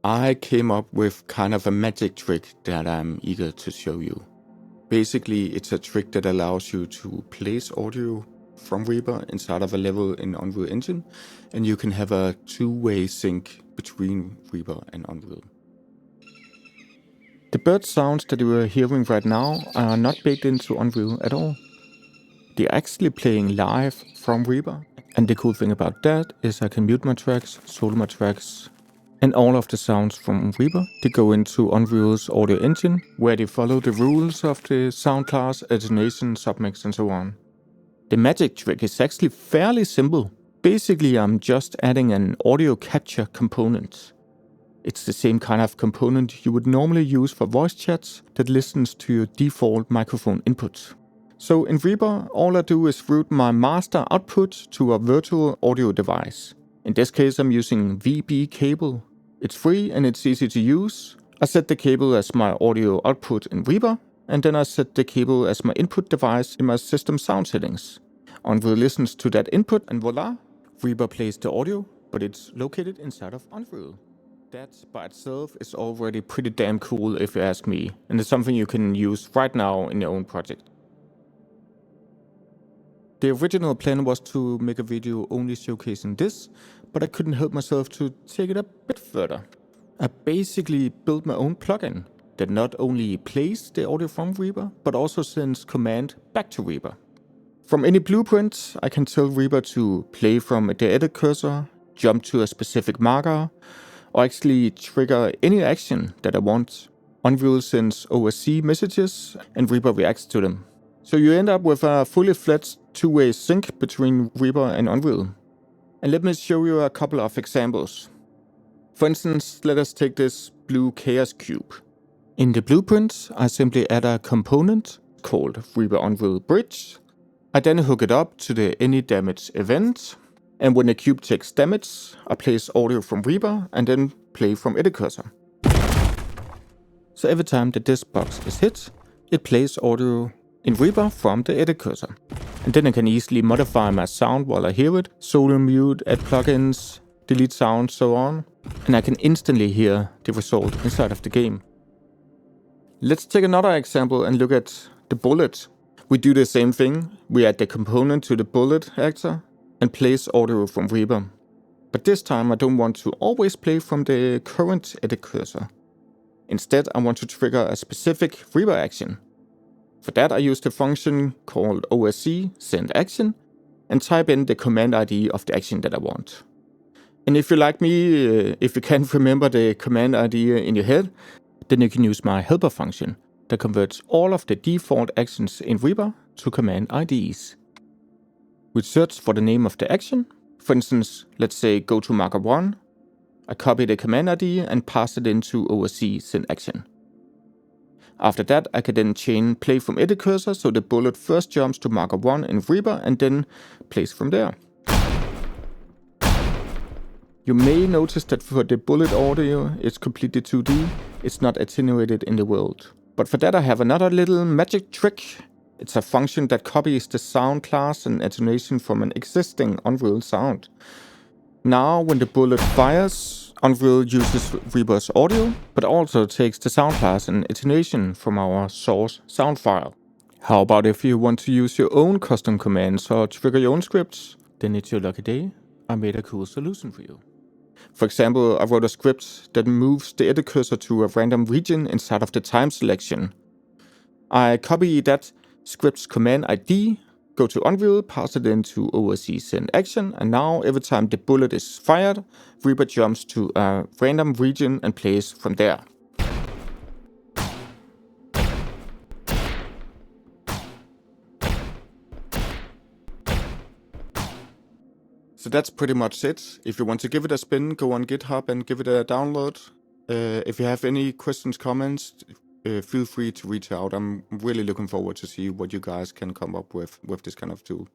I came up with kind of a magic trick that I'm eager to show you. Basically, it's a trick that allows you to place audio from Reaper inside of a level in Unreal Engine, and you can have a two-way sync between Reaper and Unreal. The bird sounds that you are hearing right now are not baked into Unreal at all. They're actually playing live from Reaper, and the cool thing about that is I can mute my tracks, solo my tracks, and all of the sounds from Reaper, they go into Unreal's audio engine, where they follow the rules of the sound class, attenuation, submix, and so on. The magic trick is actually fairly simple. Basically, I'm just adding an audio capture component. It's the same kind of component you would normally use for voice chats that listens to your default microphone input. So in Reaper, all I do is route my master output to a virtual audio device. In this case, I'm using VB cable. It's free and it's easy to use. I set the cable as my audio output in Reaper, and then I set the cable as my input device in my system sound settings. Unreal listens to that input and voila, Reaper plays the audio, but it's located inside of Unreal. That by itself is already pretty damn cool if you ask me, and it's something you can use right now in your own project. The original plan was to make a video only showcasing this, but I couldn't help myself to take it a bit further. I basically built my own plugin that not only plays the audio from Reaper, but also sends command back to Reaper. From any blueprint, I can tell Reaper to play from the edit cursor, jump to a specific marker, or actually trigger any action that I want. Unreal sends OSC messages and Reaper reacts to them. So you end up with a fully fledged two-way sync between Reaper and Unreal. And let me show you a couple of examples. For instance, let us take this blue chaos cube. In the blueprint, I simply add a component called Reaper Unreal Bridge. I then hook it up to the any damage event. And when the cube takes damage, I place audio from Reaper and then play from edit cursor. So every time that this box is hit, it plays audio in Reaper from the edit cursor. And then I can easily modify my sound while I hear it, solo mute, add plugins, delete sound, so on. And I can instantly hear the result inside of the game. Let's take another example and look at the bullet. We do the same thing. We add the component to the bullet actor and place audio from Reaper. But this time I don't want to always play from the current edit cursor. Instead, I want to trigger a specific Reaper action. For that, I use the function called OSC send action and type in the command ID of the action that I want. And if you're like me, if you can't remember the command ID in your head, then you can use my helper function that converts all of the default actions in Reaper to command IDs. We search for the name of the action. For instance, let's say go to marker 1. I copy the command ID and pass it into OSC send action. After that, I can then chain play from edit cursor, so the bullet first jumps to marker 1 in Reaper and then plays from there. You may notice that for the bullet audio, it's completely 2D. It's not attenuated in the world. But for that, I have another little magic trick. It's a function that copies the sound class and attenuation from an existing Unreal sound. Now, when the bullet fires, Unreal uses Reaper's audio, but also takes the sound class and attenuation from our source sound file. How about if you want to use your own custom commands or trigger your own scripts? Then it's your lucky day. I made a cool solution for you. For example, I wrote a script that moves the edit cursor to a random region inside of the time selection. I copy that script's command ID, go to Unreal, pass it into OSC send action, and now every time the bullet is fired, Reaper jumps to a random region and plays from there. So that's pretty much it. If you want to give it a spin, go on GitHub and give it a download. If you have any questions, comments, feel free to reach out. I'm really looking forward to see what you guys can come up with this kind of tool.